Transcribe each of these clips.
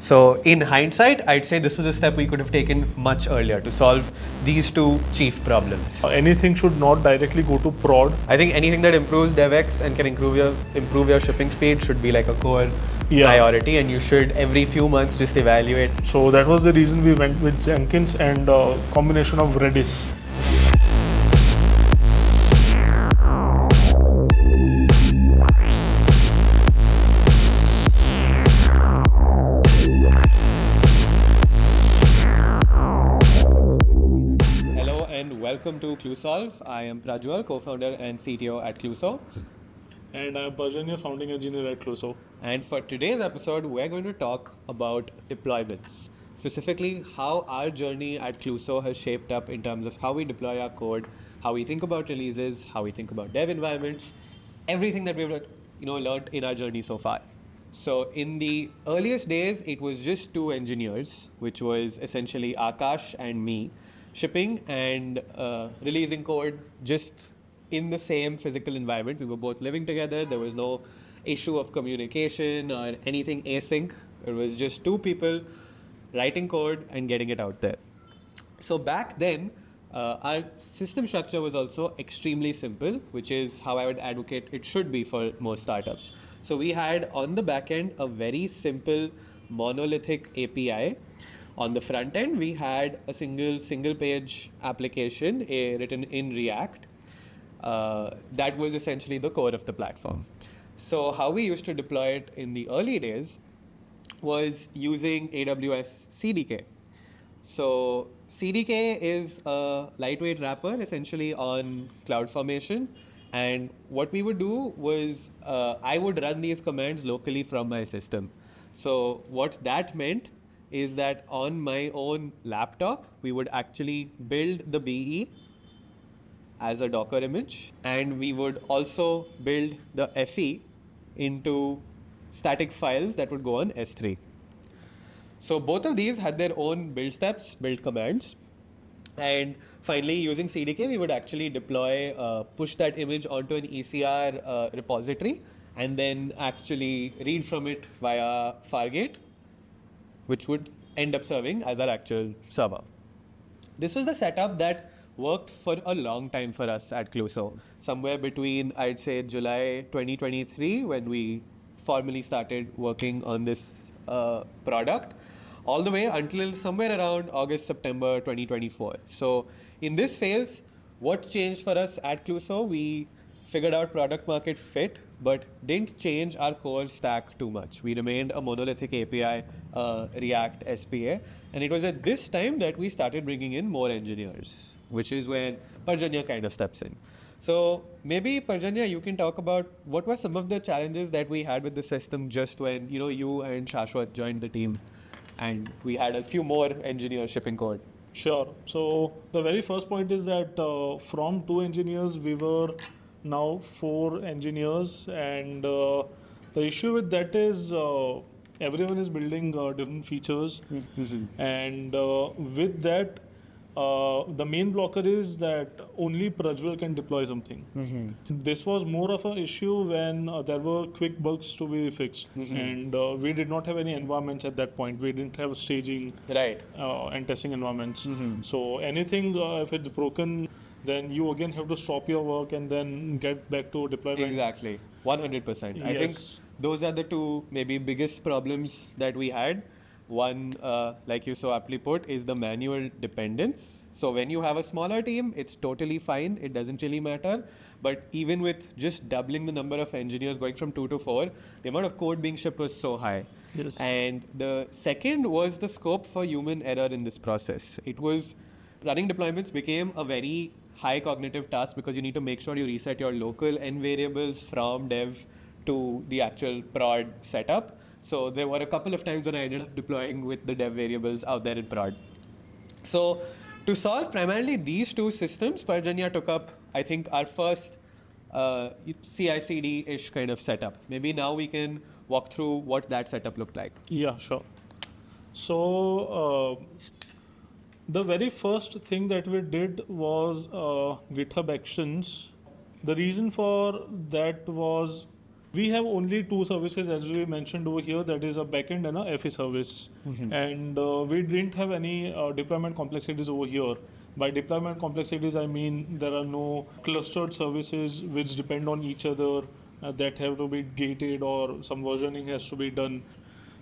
So in hindsight, I'd say this was a step we could have taken much earlier to solve these two chief problems. Anything should not directly go to prod. I think anything that improves DevX and can improve your shipping speed should be like a core priority, and you should every few months just evaluate. So that was the reason we went with Jenkins and combination of Redis. Hello and welcome to Clueso. I am Prajwal, co-founder and CTO at Clueso. And I'm Parjanya, founding engineer at Clueso. And for today's episode, we're going to talk about deployments. Specifically, how our journey at Clueso has shaped up in terms of how we deploy our code, how we think about releases, how we think about dev environments, everything that we've learned in our journey so far. So in the earliest days, it was just two engineers, which was essentially Akash and me, shipping and releasing code just in the same physical environment. We were both living together. There was no issue of communication or anything async. It was just two people writing code and getting it out there. So back then, our system structure was also extremely simple, which is how I would advocate it should be for most startups. So we had on the back end a very simple monolithic API. On the front end, we had a single page application written in React. That was essentially the core of the platform. So how we used to deploy it in the early days was using AWS CDK. So CDK is a lightweight wrapper essentially on CloudFormation. And what we would do was I would run these commands locally from my system. So what that meant is that on my own laptop, we would actually build the BE as a Docker image, and we would also build the FE into static files that would go on S3. So both of these had their own build steps, build commands. And finally, using CDK, we would actually deploy, push that image onto an ECR repository, and then actually read from it via Fargate, which would end up serving as our actual server. This was the setup that worked for a long time for us at Clueso. Somewhere between, I'd say, July 2023, when we formally started working on this product, all the way until somewhere around August, September 2024. So in this phase, what changed for us at Clueso? We figured out product market fit, but didn't change our core stack too much. We remained a monolithic API, React SPA, and it was at this time that we started bringing in more engineers, which is when Parjanya kind of steps in. So maybe Parjanya, you can talk about what were some of the challenges that we had with the system just when you and Shashwat joined the team, and we had a few more engineers shipping code. Sure. So the very first point is that from two engineers, we were now four engineers, and the issue with that is everyone is building different features, and with that, the main blocker is that only Prajwal can deploy something. This was more of an issue when there were quick bugs to be fixed, and we did not have any environments at that point. We didn't have staging and testing environments. So anything, if it's broken, then you again have to stop your work and then get back to deployment. Exactly, 100%. Yes. I think those are the two maybe biggest problems that we had. One, like you so aptly put, is the manual dependence. So when you have a smaller team, it's totally fine. It doesn't really matter. But even with just doubling the number of engineers, going from 2 to 4, the amount of code being shipped was so high. Yes. And the second was the scope for human error in this process. It was running deployments became a very high cognitive task because you need to make sure you reset your local n variables from dev to the actual prod setup. So there were a couple of times when I ended up deploying with the dev variables out there in prod. So to solve primarily these two systems, Parjanya took up, I think, our first CI/CD-ish kind of setup. Maybe now we can walk through what that setup looked like. Yeah, sure. So the very first thing that we did was GitHub Actions. The reason for that was We have only two services as we mentioned over here, that is a backend and a FA service. And we didn't have any deployment complexities over here. By deployment complexities, I mean there are no clustered services which depend on each other that have to be gated or some versioning has to be done.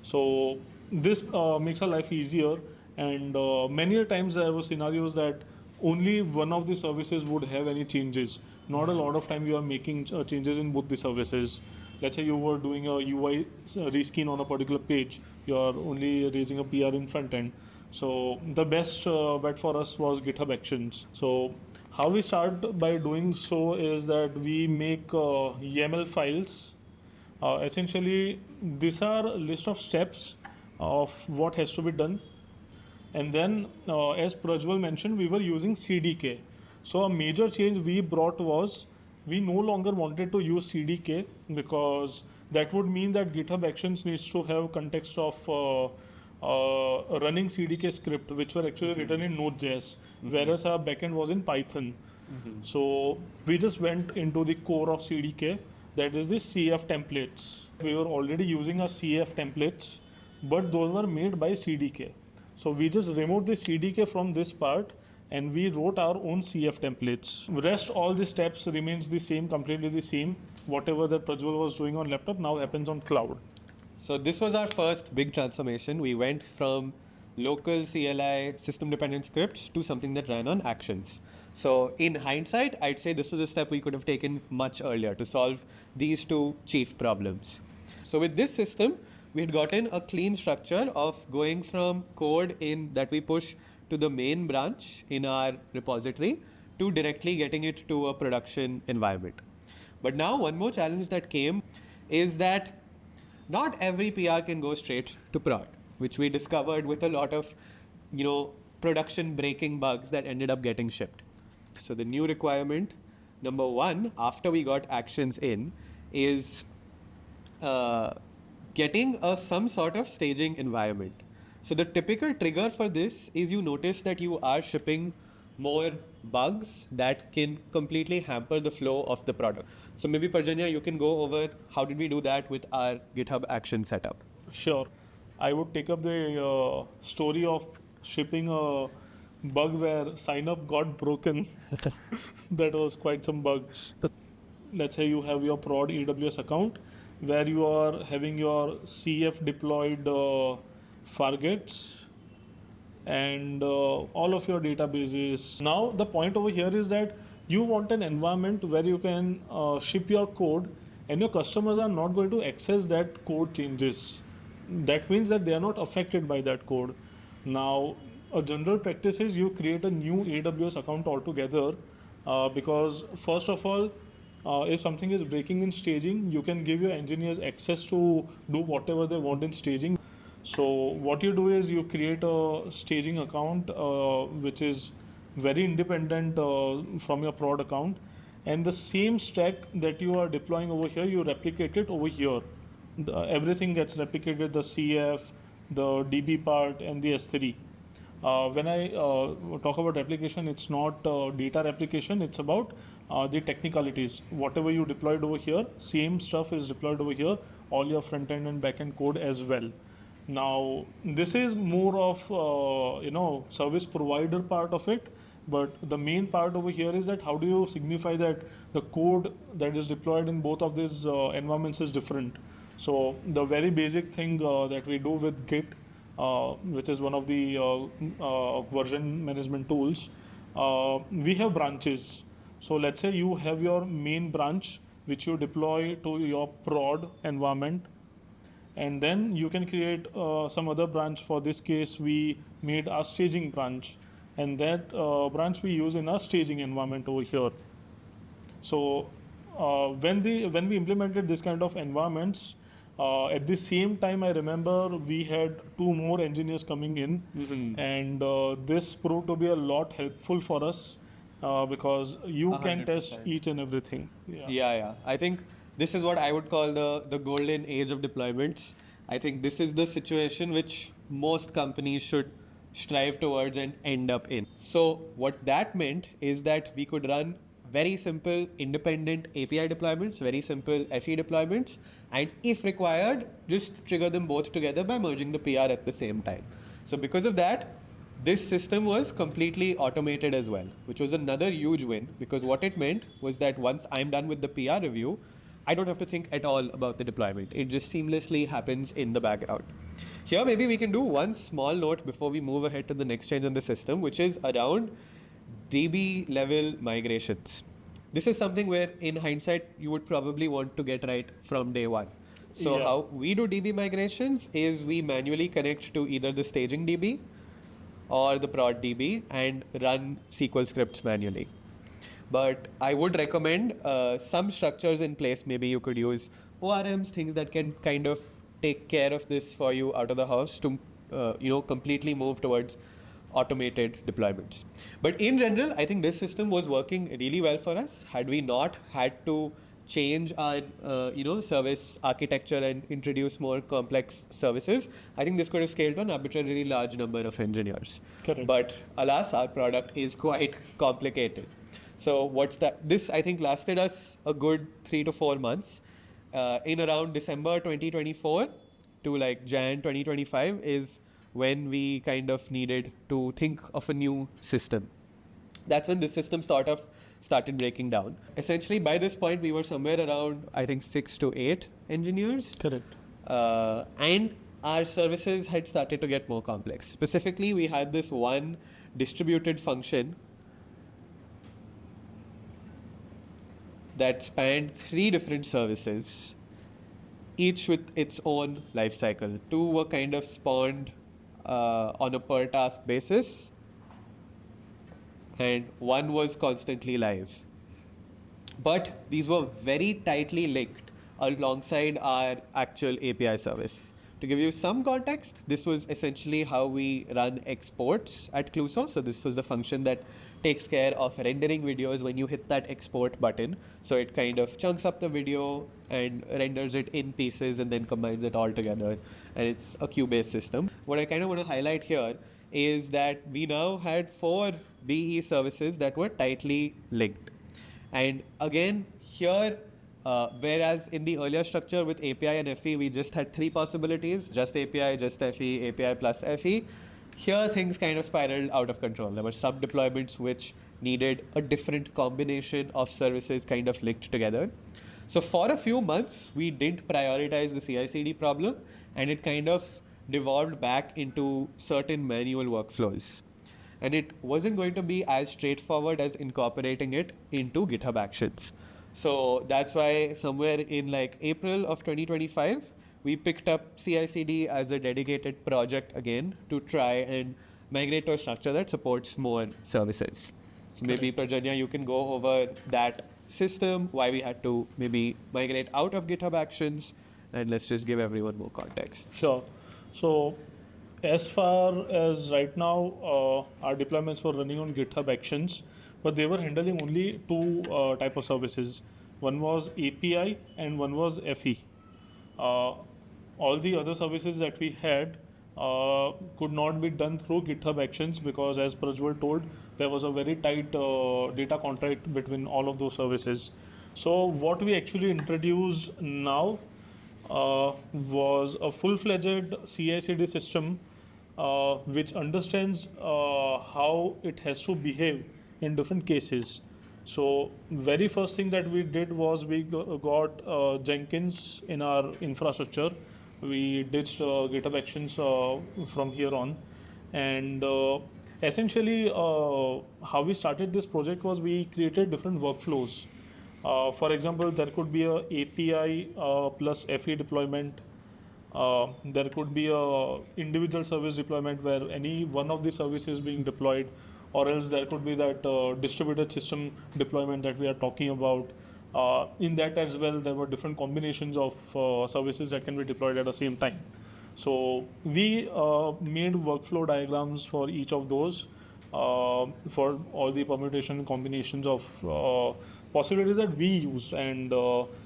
So this makes our life easier. And many a times there were scenarios that only one of the services would have any changes. Not a lot of time you are making changes in both the services. Let's say you were doing a UI reskin on a particular page, you are only raising a PR in front end. So the best bet for us was GitHub Actions. So how we start by doing so is that we make YAML files. Essentially, these are a list of steps of what has to be done. And then, as Prajwal mentioned, we were using CDK. So a major change we brought was we no longer wanted to use CDK because that would mean that GitHub Actions needs to have context of running CDK script, which were actually written in Node.js, whereas our backend was in Python. So we just went into the core of CDK, that is the CF templates. We were already using our CF templates, but those were made by CDK. So we just removed the CDK from this part and we wrote our own CF templates. Rest all the steps remains the same, completely the same. Whatever that Prajwal was doing on laptop now happens on cloud. So this was our first big transformation. We went from local CLI system dependent scripts to something that ran on actions. So in hindsight, I'd say this was a step we could have taken much earlier to solve these two chief problems. So with this system, we had gotten a clean structure of going from code in that we push to the main branch in our repository to directly getting it to a production environment. But now one more challenge that came is that not every PR can go straight to prod, which we discovered with a lot of, production breaking bugs that ended up getting shipped. So the new requirement, number one, after we got actions in, is getting some sort of staging environment. So the typical trigger for this is you notice that you are shipping more bugs that can completely hamper the flow of the product. So maybe Parjanya, you can go over how did we do that with our GitHub action setup. Sure. I would take up the story of shipping a bug where sign up got broken. That was quite some bugs. Let's say you have your prod AWS account where you are having your CF deployed Fargets and all of your databases. Now the point over here is that you want an environment where you can ship your code and your customers are not going to access that code changes. That means that they are not affected by that code. Now a general practice is you create a new AWS account altogether because first of all, if something is breaking in staging, you can give your engineers access to do whatever they want in staging. So what you do is you create a staging account which is very independent from your prod account, and the same stack that you are deploying over here, you replicate it over here. Everything gets replicated, the CF, the DB part, and the S3. When I talk about replication, it's not data replication, it's about the technicalities. Whatever you deployed over here, same stuff is deployed over here, all your front end and back end code as well. Now, this is more of, service provider part of it, but the main part over here is that how do you signify that the code that is deployed in both of these environments is different. So the very basic thing that we do with Git, which is one of the version management tools, we have branches. So let's say you have your main branch, which you deploy to your prod environment, and then you can create some other branch. For this case, we made our staging branch, and that branch we use in our staging environment over here. So when we implemented this kind of environments, at the same time, I remember we had two more engineers coming in, and this proved to be a lot helpful for us because you can test 100%. each and everything. Yeah. I think this is what I would call the golden age of deployments. I think this is the situation which most companies should strive towards and end up in. So what that meant is that we could run very simple independent API deployments, very simple FE deployments, and if required, just trigger them both together by merging the PR at the same time. So because of that, this system was completely automated as well, which was another huge win, because what it meant was that once I'm done with the PR review, I don't have to think at all about the deployment. It just seamlessly happens in the background. Here, maybe we can do one small note before we move ahead to the next change in the system, which is around DB level migrations. This is something where, in hindsight, you would probably want to get right from day one. So, Yeah. how we do DB migrations is we manually connect to either the staging DB or the prod DB and run SQL scripts manually. But I would recommend some structures in place. Maybe you could use ORMs, things that can kind of take care of this for you out of the house to completely move towards automated deployments. But in general, I think this system was working really well for us. Had we not had to change our service architecture and introduce more complex services, I think this could have scaled to an arbitrarily large number of engineers. Correct. But alas, our product is quite complicated. So what's that? This I think lasted us a good 3 to 4 months. In around December 2024 to like Jan 2025 is when we kind of needed to think of a new system. That's when the system sort of started breaking down. Essentially, by this point, we were somewhere around, I think, 6 to 8 engineers. Correct. And our services had started to get more complex. Specifically, we had this one distributed function that spanned 3 different services, each with its own life cycle. 2 were kind of spawned on a per task basis, and 1 was constantly live. But these were very tightly linked alongside our actual API service. To give you some context, this was essentially how we run exports at Clueso. So this was the function that takes care of rendering videos when you hit that export button. So it kind of chunks up the video and renders it in pieces and then combines it all together. And it's a queue-based system. What I kind of want to highlight here is that we now had 4 BE services that were tightly linked. And again, here, whereas in the earlier structure with API and FE, we just had 3 possibilities, just API, just FE, API plus FE. Here, things kind of spiraled out of control. There were sub-deployments which needed a different combination of services kind of linked together. So for a few months, we didn't prioritize the CI/CD problem, and it kind of devolved back into certain manual workflows. And it wasn't going to be as straightforward as incorporating it into GitHub Actions. So that's why somewhere in like April of 2025, we picked up CI/CD as a dedicated project again to try and migrate to a structure that supports more services. So maybe Parjanya, you can go over that system, why we had to maybe migrate out of GitHub Actions, and let's just give everyone more context. Sure. So, as far as right now, our deployments were running on GitHub Actions, but they were handling only 2 type of services. One was API and one was FE. All the other services that we had could not be done through GitHub Actions because, as Prajwal told, there was a very tight data contract between all of those services. So what we actually introduced now was a full-fledged CI/CD system which understands how it has to behave in different cases. So very first thing that we did was we got Jenkins in our infrastructure. We ditched GitHub Actions from here on, and essentially how we started this project was we created different workflows. For example, there could be a API plus FE deployment. There could be a individual service deployment where any one of the services being deployed, or else there could be that distributed system deployment that we are talking about. In that as well, there were different combinations of services that can be deployed at the same time. So we made workflow diagrams for each of those, for all the permutation combinations of possibilities that we used, and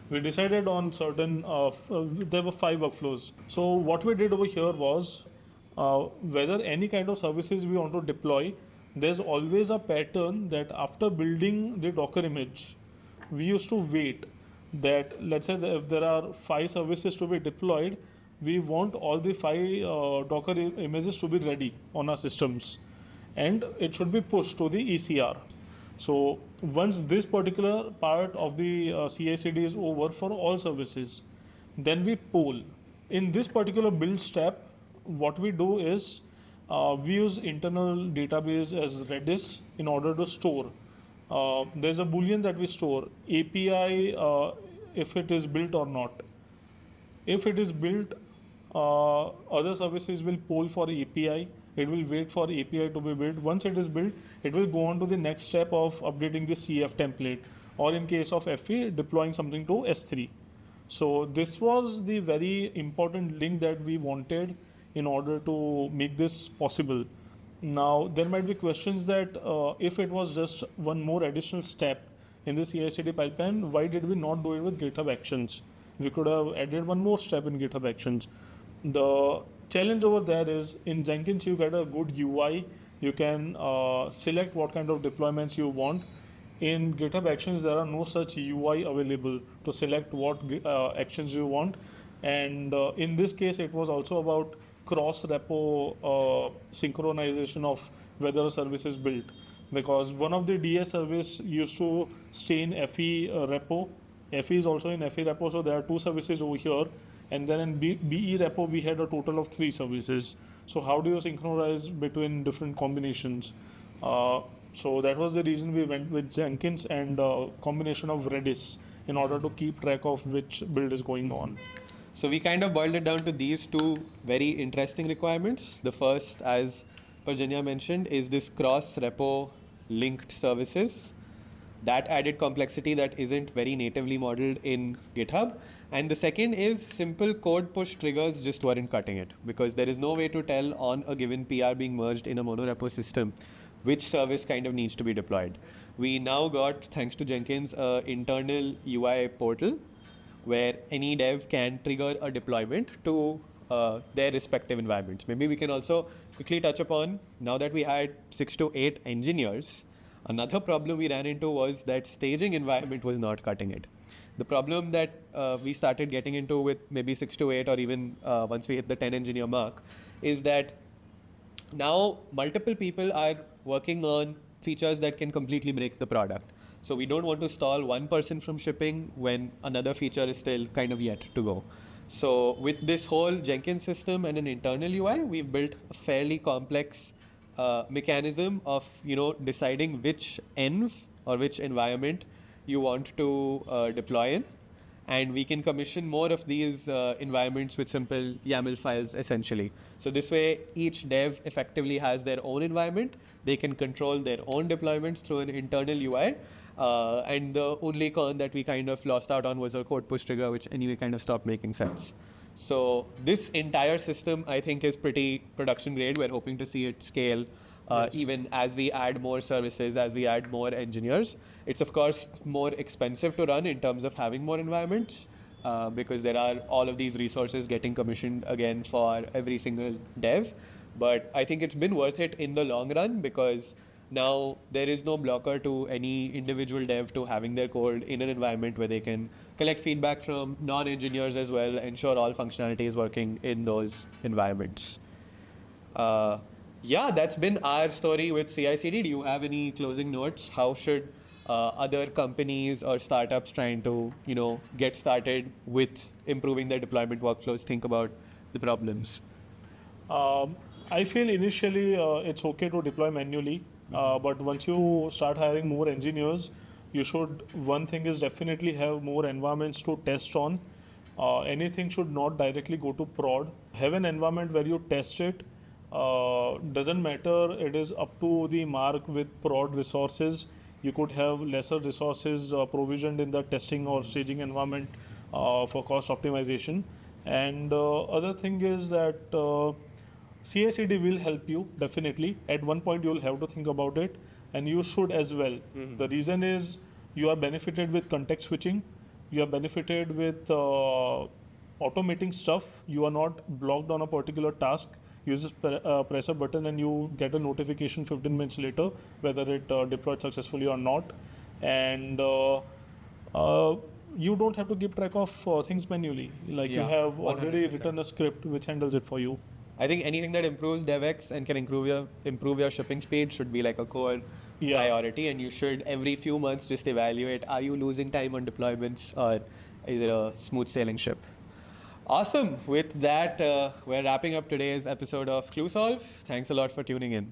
we decided on certain, there were 5 workflows. So what we did over here was whether any kind of services we want to deploy, there's always a pattern that after building the Docker image, we used to wait that, let's say that if there are 5 services to be deployed, we want all the 5 images to be ready on our systems, and it should be pushed to the ECR. So once this particular part of the CI/CD is over for all services, then we poll. In this particular build step, what we do is we use internal database as Redis in order to store. There's a boolean that we store API if it is built or not. If it is built, other services will poll for API. It will wait for API to be built. Once it is built, it will go on to the next step of updating the CF template, or in case of FE, deploying something to S3. So this was the very important link that we wanted in order to make this possible. Now, there might be questions that if it was just one more additional step in the CI/CD pipeline, why did we not do it with GitHub Actions? We could have added one more step in GitHub Actions. The challenge over there is in Jenkins, you get a good UI. You can select what kind of deployments you want. In GitHub Actions, there are no such UI available to select what actions you want. And in this case, it was also about cross-repo synchronization of whether a service is built. Because one of the DS service used to stay in FE repo. FE is also in FE repo, so there are 2 services over here. And then in BE repo, we had a total of 3 services. So how do you synchronize between different combinations? So that was the reason we went with Jenkins and combination of Redis in order to keep track of which build is going on. So we kind of boiled it down to these 2 very interesting requirements. The first, as Parjanya mentioned, is this cross-repo linked services. That added complexity that isn't very natively modeled in GitHub. And the second is simple code push triggers just weren't cutting it, because there is no way to tell on a given PR being merged in a monorepo system which service kind of needs to be deployed. We now got, thanks to Jenkins, an internal UI portal where any dev can trigger a deployment to their respective environments. Maybe we can also quickly touch upon, now that we had 6 to 8 engineers, another problem we ran into was that staging environment was not cutting it. The problem that we started getting into with maybe 6 to 8, or even once we hit the 10 engineer mark, is that now multiple people are working on features that can completely break the product. So we don't want to stall one person from shipping when another feature is still kind of yet to go. So with this whole Jenkins system and an internal UI, we've built a fairly complex mechanism of deciding which env or which environment you want to deploy in. And we can commission more of these environments with simple YAML files essentially. So this way, each dev effectively has their own environment. They can control their own deployments through an internal UI. And the only con that we kind of lost out on was a code push trigger, which anyway kind of stopped making sense. So this entire system, I think, is pretty production grade. We're hoping to see it scale even as we add more services, as we add more engineers. It's of course more expensive to run in terms of having more environments because there are all of these resources getting commissioned again for every single dev. But I think it's been worth it in the long run, because now there is no blocker to any individual dev to having their code in an environment where they can collect feedback from non-engineers as well, ensure all functionality is working in those environments. Yeah, that's been our story with CI/CD. Do you have any closing notes? How should other companies or startups trying to, get started with improving their deployment workflows think about the problems? I feel initially it's okay to deploy manually, but once you start hiring more engineers, you should, one thing is definitely have more environments to test on. Anything should not directly go to prod. Have an environment where you test it. Doesn't matter, it is up to the mark with prod resources. You could have lesser resources provisioned in the testing or staging environment for cost optimization. And other thing is that CI/CD will help you definitely. At one point, you will have to think about it, and you should as well. Mm-hmm. The reason is you are benefited with context switching. You are benefited with automating stuff. You are not blocked on a particular task. You just press a button and you get a notification 15 minutes later whether it deployed successfully or not. And uh, you don't have to keep track of things manually. Like you Yeah, have already 100%. written a script which handles it for you. I think anything that improves DevX and can improve your shipping speed should be like a core Yeah. priority, and you should every few months just evaluate: are you losing time on deployments, or is it a smooth sailing ship? Awesome. With that, we're wrapping up today's episode of Cluesolve. Thanks a lot for tuning in.